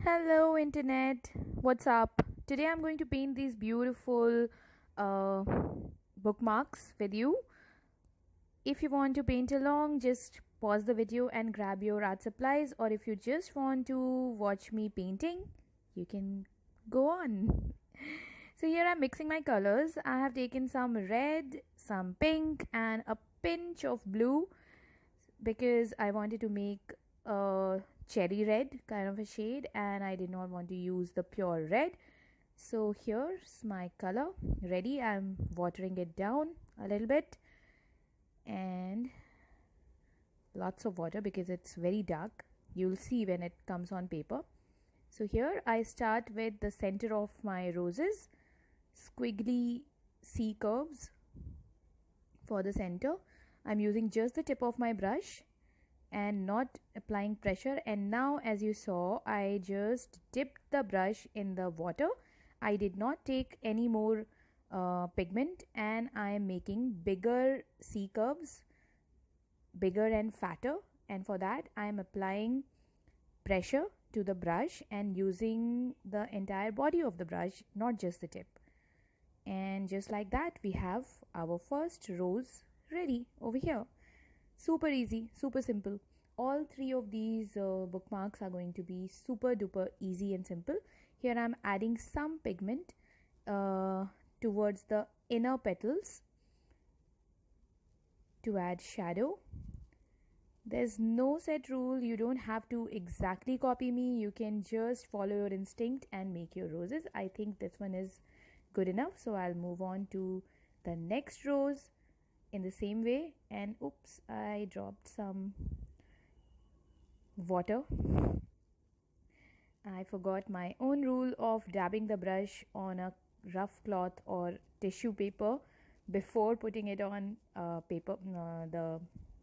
Hello, internet. What's up? Today I'm going to paint these beautiful uh, bookmarks with you. If you want to paint along, just pause the video and grab your art supplies, or if you just want to watch me painting, you can go on. So, here I'm mixing my colors. I have taken some red, some pink, and a pinch of blue because I wanted to make a cherry red kind of a shade and I did not want to use the pure red. So here's my color ready. I'm watering it down a little bit and lots of water because it's very dark. You'll see when it comes on paper. So here I start with the center of my roses, squiggly C curves for the center. I'm using just the tip of my brush and not applying pressure, and now as you saw I just dipped the brush in the water. I did not take any more pigment, and I am making bigger C curves, bigger and fatter, and for that I am applying pressure to the brush and using the entire body of the brush, not just the tip. And just like that we have our first rose ready over here. Super easy, super simple. All three of these bookmarks are going to be super duper easy and simple. Here I'm adding some pigment towards the inner petals to add shadow. There's no set rule. You don't have to exactly copy me. You can just follow your instinct and make your roses. I think this one is good enough, so I'll move on to the next rose in the same way. And oops, I dropped some water. I forgot my own rule of dabbing the brush on a rough cloth or tissue paper before putting it on paper,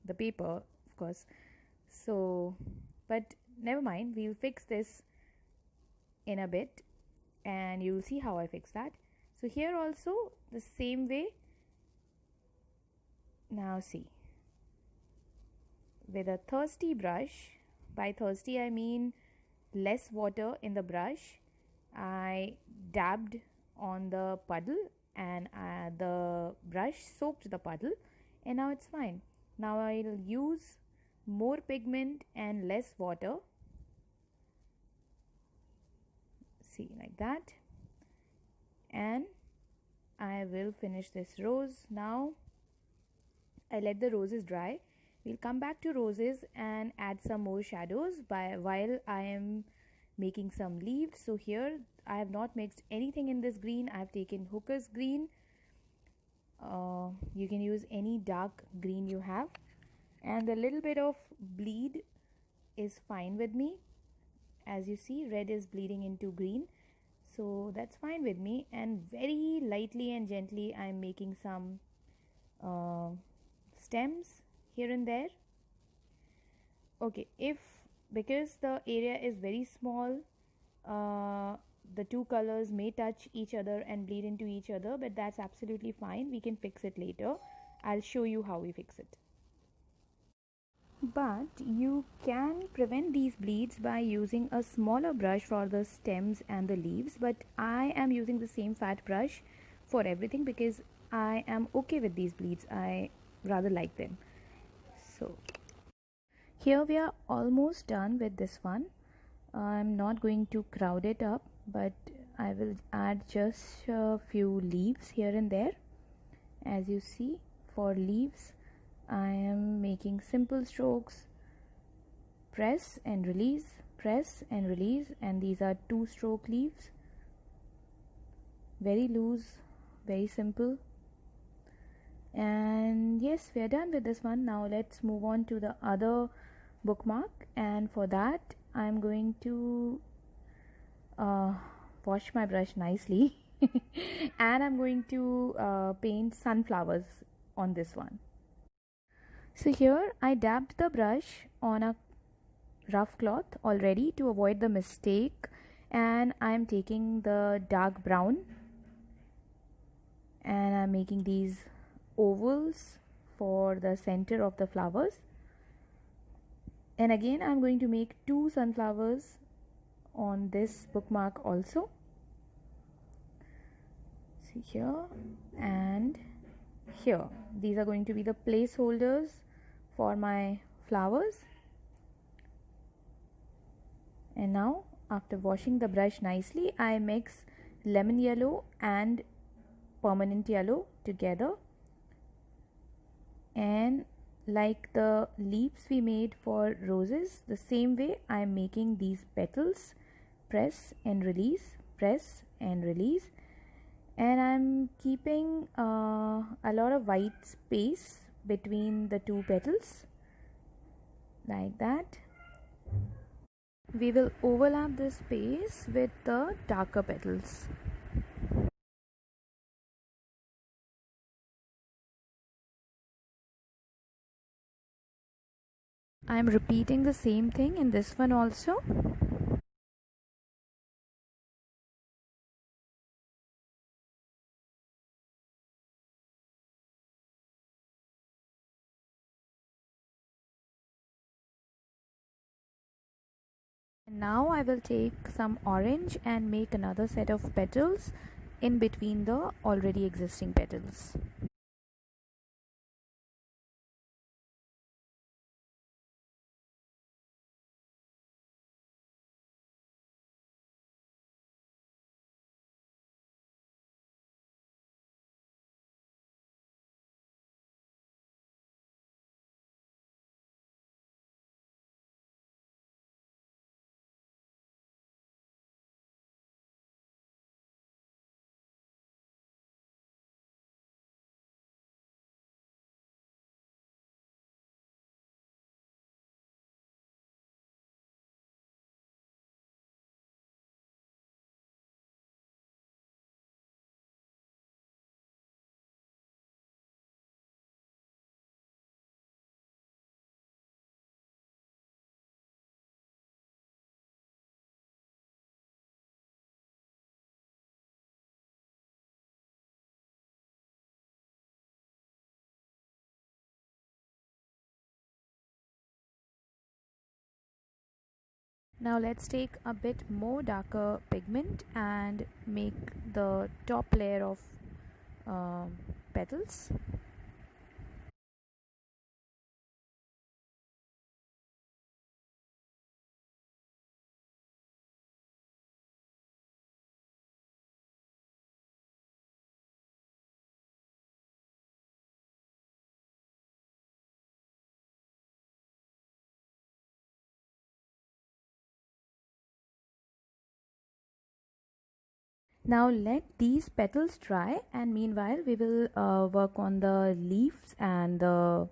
the paper, of course. So, but never mind, we'll fix this in a bit and you'll see how I fix that. So here also the same way. Now see, with a thirsty brush, by thirsty I mean less water in the brush, I dabbed on the puddle and the brush soaked the puddle, and now it's fine. Now I'll use more pigment and less water. See, like that. And I will finish this rose. Now I let the roses dry. We'll come back to roses and add some more shadows while I am making some leaves. So here I have not mixed anything in this green. I have taken hooker's green. You can use any dark green you have, and a little bit of bleed is fine with me. As you see, red is bleeding into green, so that's fine with me. And very lightly and gently I'm making some stems here and there. Okay, if because the area is very small, the two colors may touch each other and bleed into each other, but that's absolutely fine. We can fix it later. I'll show you how we fix it. But you can prevent these bleeds by using a smaller brush for the stems and the leaves, but I am using the same fat brush for everything because I am okay with these bleeds. I rather like them. So here we are almost done with this one. I'm not going to crowd it up, but I will add just a few leaves here and there. As you see, for leaves I am making simple strokes, press and release, press and release, and these are 2-stroke leaves. Very loose, very simple. And yes, we are done with this one. Now let's move on to the other bookmark, and for that I'm going to wash my brush nicely and I'm going to paint sunflowers on this one. So here I dabbed the brush on a rough cloth already to avoid the mistake, and I'm taking the dark brown and I'm making these ovals for the center of the flowers. And again I'm going to make 2 sunflowers on this bookmark also. See here and here. These are going to be the placeholders for my flowers. And now, after washing the brush nicely, I mix lemon yellow and permanent yellow together, and like the leaves we made for roses, the same way I am making these petals. Press and release, press and release, and I'm keeping a lot of white space between the two petals, like that. We will overlap this space with the darker petals. I am repeating the same thing in this one also. Now I will take some orange and make another set of petals in between the already existing petals. Now let's take a bit more darker pigment and make the top layer of petals. Now let these petals dry, and meanwhile we will work on the leaves and the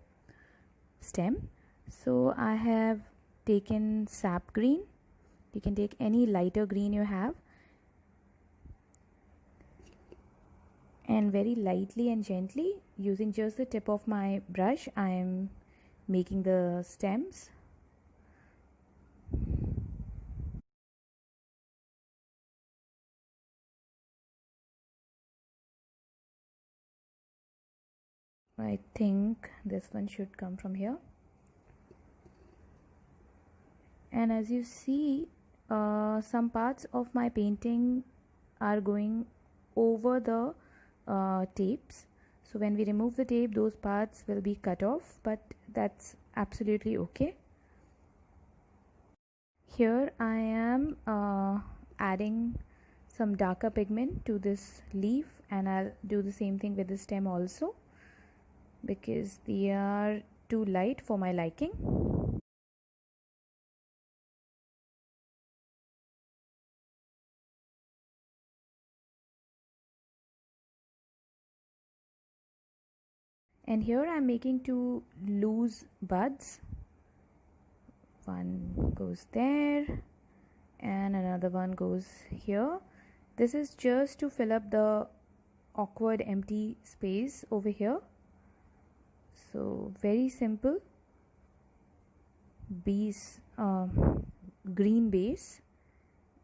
stem. So I have taken sap green. You can take any lighter green you have, and very lightly and gently, using just the tip of my brush, I am making the stems. I think this one should come from here. And as you see, some parts of my painting are going over the tapes. So when we remove the tape, those parts will be cut off, but that's absolutely okay. Here I am adding some darker pigment to this leaf, and I'll do the same thing with the stem also, because they are too light for my liking. And here I'm making two loose buds. One goes there and another one goes here. This is just to fill up the awkward empty space over here. So very simple base, green base,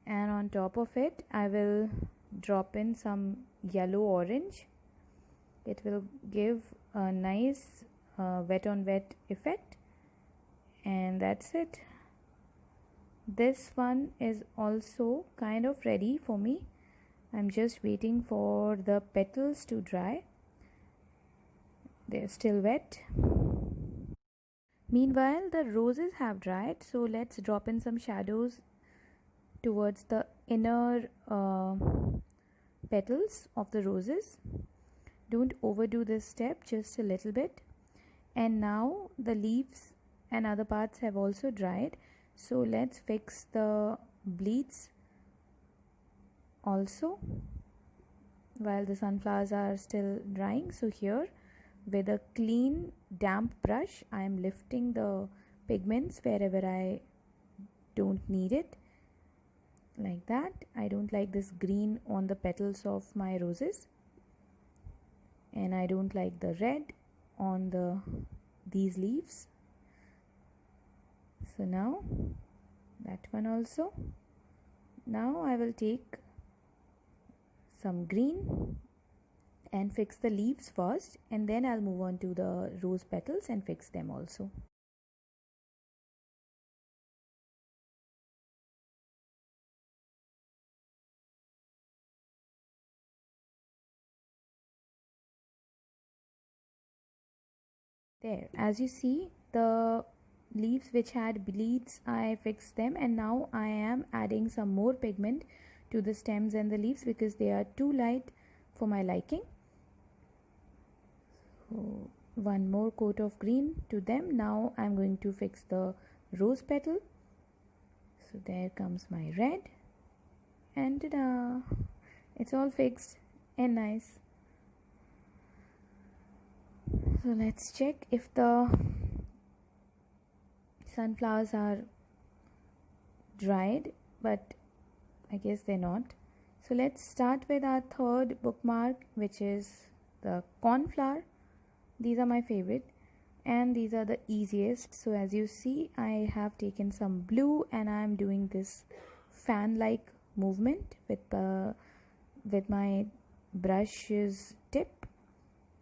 and on top of it I will drop in some yellow orange. It will give a nice wet on wet effect, and that's it. This one is also kind of ready for me. I'm just waiting for the petals to dry. They're still wet. Meanwhile, the roses have dried, so let's drop in some shadows towards the inner petals of the roses. Don't overdo this step, just a little bit. And now the leaves and other parts have also dried, so let's fix the bleeds also while the sunflowers are still drying. So here, with a clean damp brush, I am lifting the pigments wherever I don't need it, like that. I don't like this green on the petals of my roses, and I don't like the red on these leaves. So now that one also. Now I will take some green and fix the leaves first, and then I'll move on to the rose petals and fix them also. There, as you see, the leaves which had bleeds, I fixed them, and now I am adding some more pigment to the stems and the leaves because they are too light for my liking. So one more coat of green to them. Now I'm going to fix the rose petal. So there comes my red, and ta-da! It's all fixed and nice. So let's check if the sunflowers are dried, but I guess they're not. So let's start with our third bookmark, which is the cornflower. These are my favorite and these are the easiest. So as you see, I have taken some blue and I am doing this fan like movement with my brush's tip.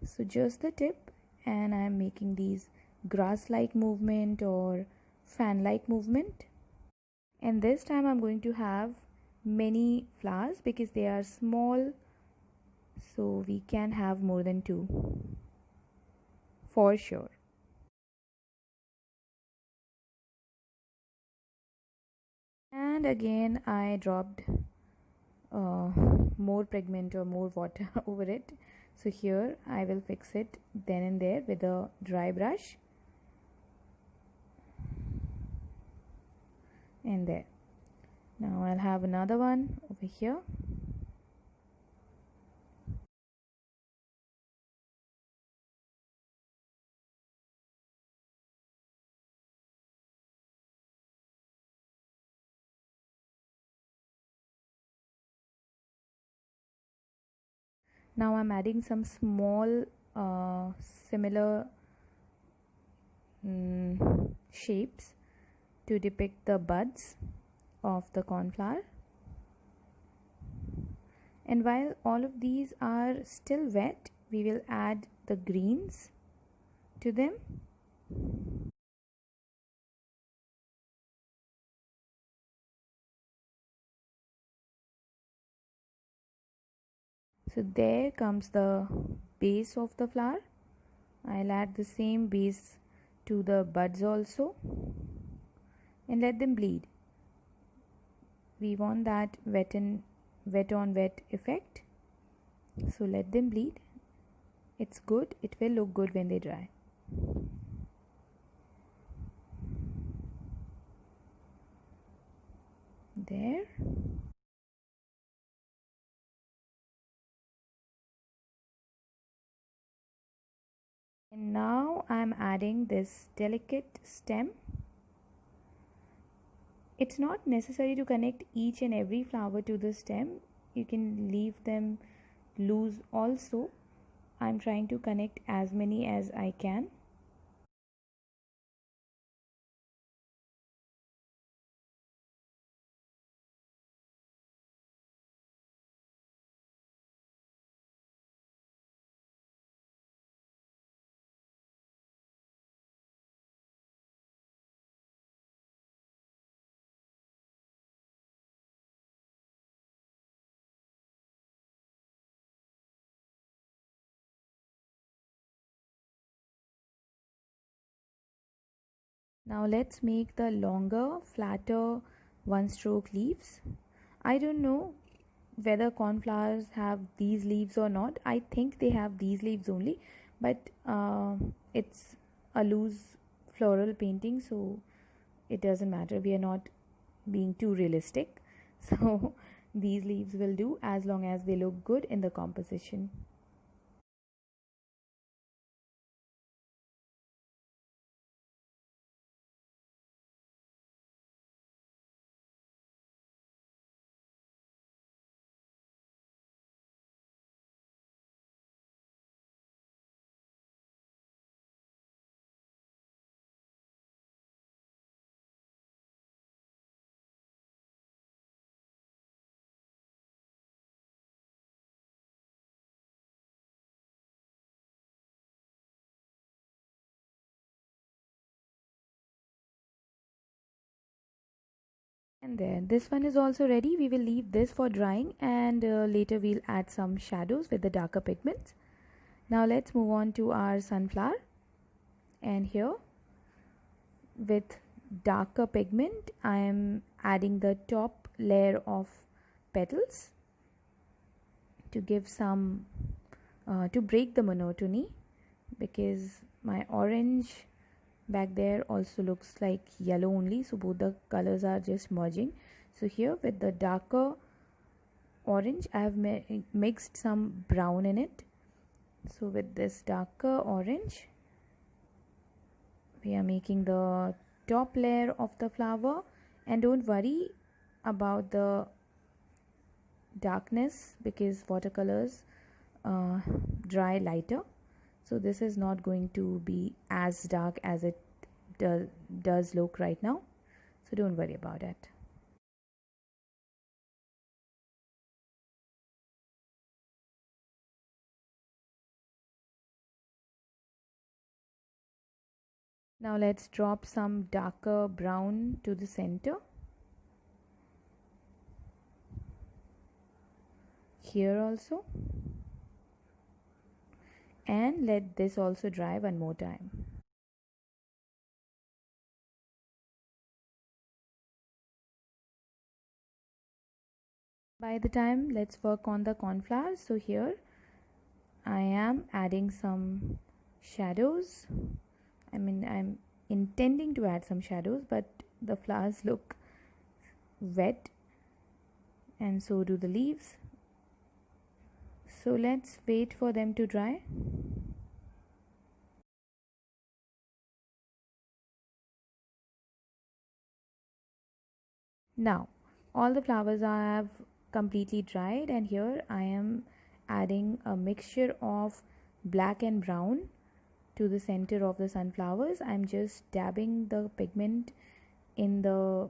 So just the tip, and I am making these grass like movement or fan like movement. And this time I'm going to have many flowers because they are small, so we can have more than two for sure. And again I dropped more pigment or more water over it. So here I will fix it then and there with a dry brush, and there. Now I'll have another one over here. Now I'm adding some small similar shapes to depict the buds of the cornflower. And while all of these are still wet, we will add the greens to them. So there comes the base of the flower. I'll add the same base to the buds also and let them bleed. We want that wet on wet effect, so let them bleed. It's good, it will look good when they dry. There. And now I'm adding this delicate stem. It's not necessary to connect each and every flower to the stem. You can leave them loose also. I'm trying to connect as many as I can. Now let's make the longer, flatter one stroke leaves. I don't know whether cornflowers have these leaves or not. I think they have these leaves only, but it's a loose floral painting, so it doesn't matter. We are not being too realistic. So these leaves will do as long as they look good in the composition. And there, this one is also ready. We will leave this for drying, and later we'll add some shadows with the darker pigments. Now let's move on to our sunflower, and here with darker pigment I am adding the top layer of petals to give some to break the monotony, because my orange back there also looks like yellow only, so both the colors are just merging. So here with the darker orange I have mixed some brown in it. So with this darker orange we are making the top layer of the flower, and don't worry about the darkness because watercolors uh, dry lighter, so this is not going to be as dark as it does look right now, so don't worry about it. Now let's drop some darker brown to the center here also, and let this also dry one more time. By the time, let's work on the cornflower. So here I am adding some shadows. I'm intending to add some shadows, but the flowers look wet and so do the leaves. So let's wait for them to dry. Now all the flowers have completely dried, and here I am adding a mixture of black and brown to the center of the sunflowers. I'm just dabbing the pigment in the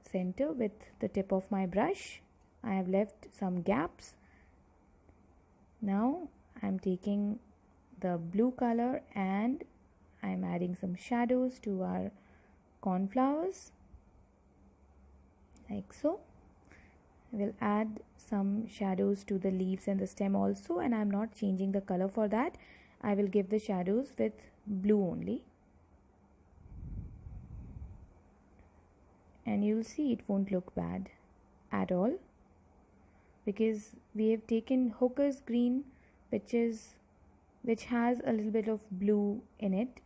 center with the tip of my brush. I have left some gaps. Now I'm taking the blue color and I'm adding some shadows to our cornflowers like so. I will add some shadows to the leaves and the stem also, and I'm not changing the color for that. I will give the shadows with blue only, and you'll see it won't look bad at all because we have taken hooker's green, which has a little bit of blue in it.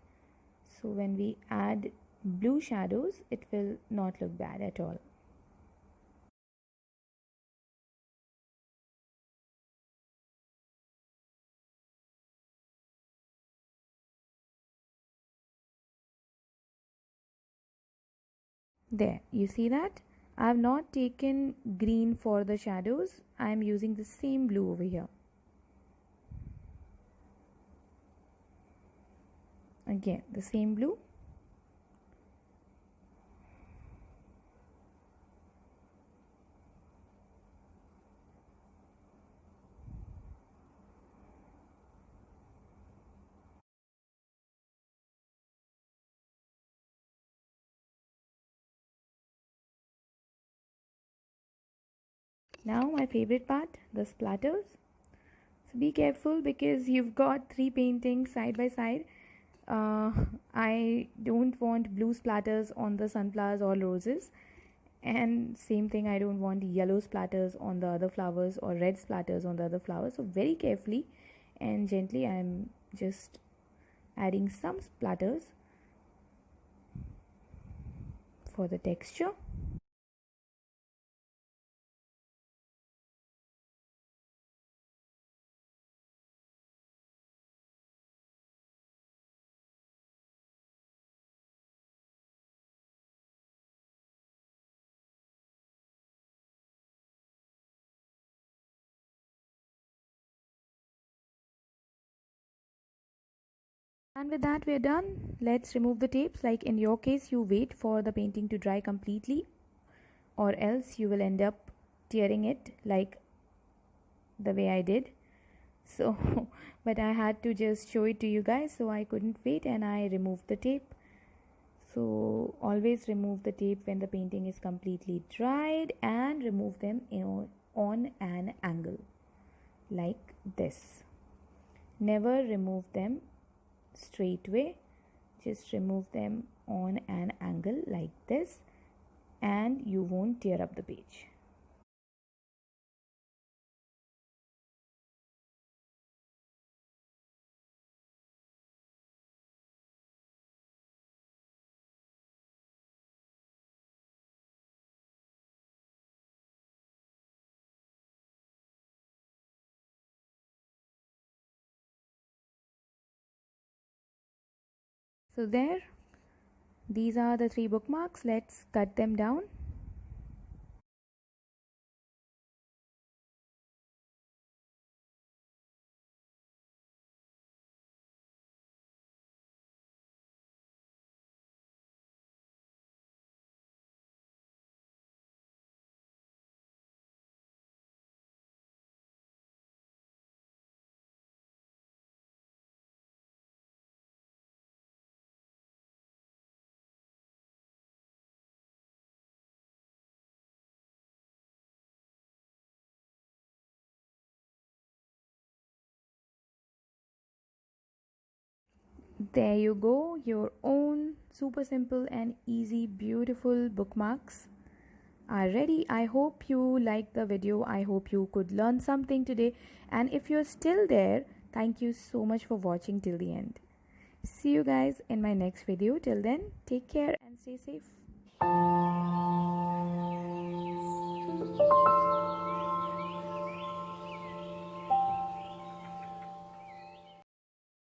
So when we add blue shadows, it will not look bad at all. There, you see that? I have not taken green for the shadows. I am using the same blue over here. Again, the same blue. Now my favorite part, the splatters. So be careful because you've got three paintings side by side. uh, I don't want blue splatters on the sunflowers or roses, and same thing, I don't want yellow splatters on the other flowers or red splatters on the other flowers. So very carefully and gently I'm just adding some splatters for the texture. And with that we're done. Let's remove the tapes. Like in your case, you wait for the painting to dry completely, or else you will end up tearing it like the way I did. So but I had to just show it to you guys, so I couldn't wait and I removed the tape. So always remove the tape when the painting is completely dried, and remove them on an angle like this. Never remove them straight way, just remove them on an angle like this, and you won't tear up the page. So there, these are the 3 bookmarks. Let's cut them down. There you go, your own super simple and easy beautiful bookmarks are ready. I hope you liked the video. I hope you could learn something today. And if you're still there, thank you so much for watching till the end. See you guys in my next video. Till then, take care and stay safe.